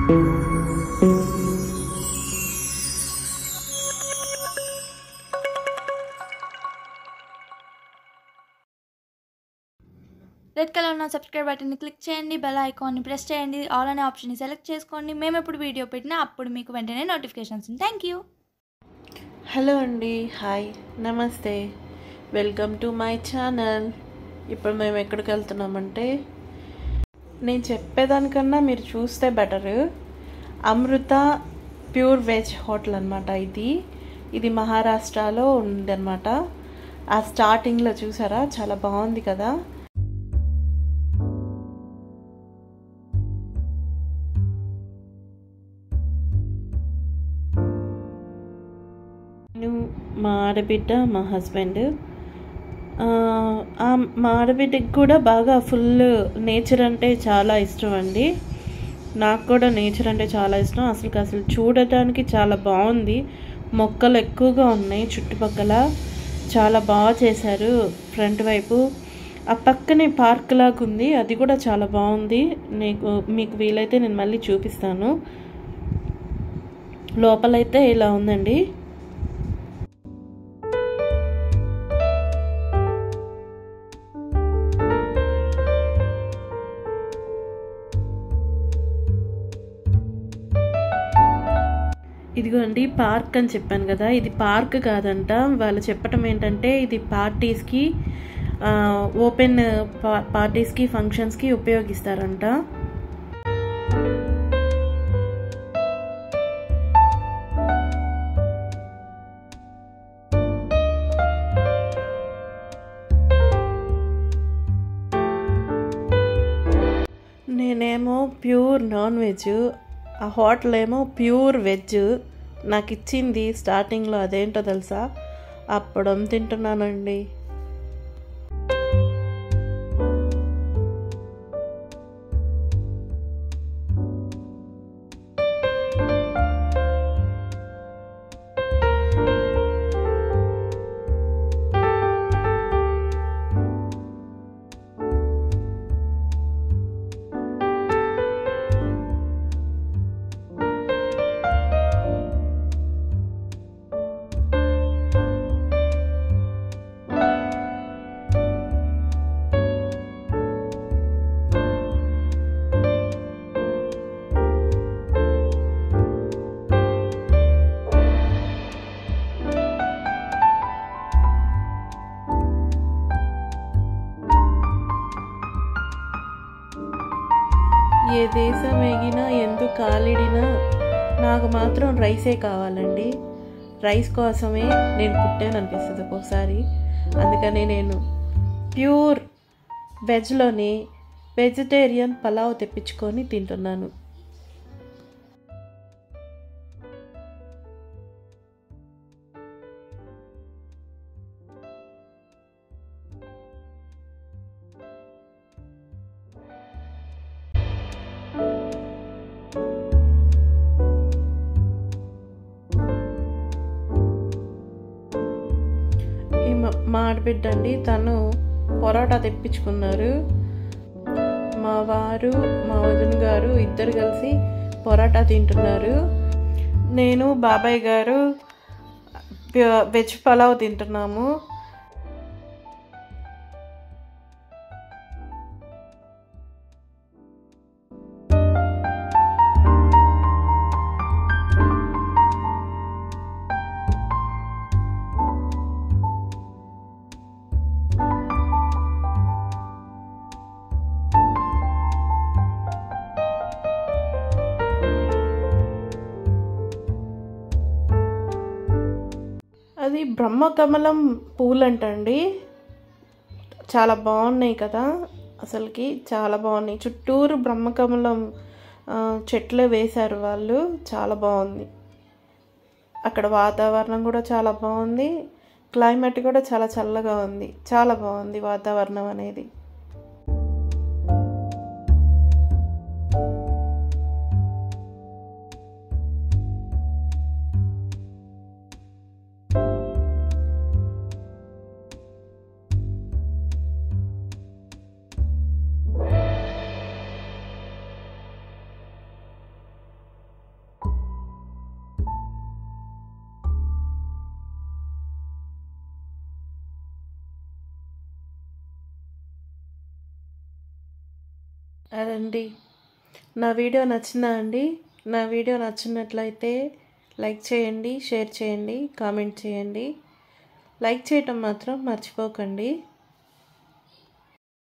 Red colour ఉన్న subscribe బటన్ని click చేయండి, బెల్ ఐకాన్ని ప్రెస్ చేయండి, ఆల్ అనే ఆప్షన్ని సెలెక్ట్ చేసుకోండి. మేము ఎప్పుడు వీడియో పెట్టినా అప్పుడు మీకు వెంటనే నోటిఫికేషన్స్. Thank you. హలో అండి, హాయ్, నమస్తే, వెల్కమ్ టు మై ఛానల్. ఇప్పుడు మేము ఎక్కడికి వెళ్తున్నామంటే, నేను చెప్పేదానికన్నా మీరు చూస్తే బెటరు. అమృత ప్యూర్ వెజ్ హోటల్ అనమాట. ఇది మహారాష్ట్రలో ఉందన్నమాట. ఆ స్టార్టింగ్లో చూసారా, చాలా బాగుంది కదా. మా ఆడబిడ్డ, మా హస్బెండ్, మా ఆడబిడ్డకి కూడా బాగా ఫుల్ నేచర్ అంటే చాలా ఇష్టం అండి. నాకు కూడా నేచర్ అంటే చాలా ఇష్టం. అసలు చూడటానికి చాలా బాగుంది. మొక్కలు ఎక్కువగా ఉన్నాయి చుట్టుపక్కల, చాలా బాగా చేశారు. ఫ్రంట్ వైపు ఆ పక్కనే పార్క్ లాగా ఉంది, అది కూడా చాలా బాగుంది. మీకు వీలైతే నేను మళ్ళీ చూపిస్తాను. లోపలైతే ఇలా ఉందండి. ఇదిగోండి పార్క్ అని చెప్పాను కదా, ఇది పార్క్ కాదంట. వాళ్ళు చెప్పటం ఏంటంటే ఇది పార్టీస్కి, ఓపెన్ పార్టీస్కి, ఫంక్షన్స్కి ఉపయోగిస్తారంట. నేనేమో ప్యూర్ నాన్ వెజ్, ఆ హోటల్ ఏమో ప్యూర్ వెజ్. నాకు ఇచ్చింది స్టార్టింగ్లో అదేంటో తెలుసా, అప్పడం తింటున్నానండి. ఏ దేశం ఎగినా, ఎందుకు కాలిడినా, నాకు మాత్రం రైసే కావాలండి. రైస్ కోసమే నేను పుట్టాననిపిస్తుంది ఒక్కొక్కసారి. అందుకని నేను ప్యూర్ వెజ్లోని వెజిటేరియన్ పలావ్ తెప్పించుకొని తింటున్నాను. మా ఆడబిడ్డ అండి, తను పొరాటా తెప్పించుకున్నారు. మా వారు, మా వదిన గారు ఇద్దరు కలిసి పొరాటా తింటున్నారు. నేను, బాబాయ్ గారు వెజ్ పలావ్ తింటున్నాము. అది బ్రహ్మకమలం పూలంటండి. చాలా బాగున్నాయి కదా, అసలుకి చాలా బాగున్నాయి. చుట్టూరు బ్రహ్మకమలం చెట్లు వేశారు వాళ్ళు, చాలా బాగుంది. అక్కడ వాతావరణం కూడా చాలా బాగుంది. క్లైమేట్ కూడా చాలా చల్లగా ఉంది. చాలా బాగుంది వాతావరణం అనేది. అదండి, నా వీడియో నచ్చిందా అండి? నా వీడియో నచ్చినట్లయితే లైక్ చేయండి, షేర్ చేయండి, కామెంట్ చేయండి. లైక్ చేయటం మాత్రం మర్చిపోకండి.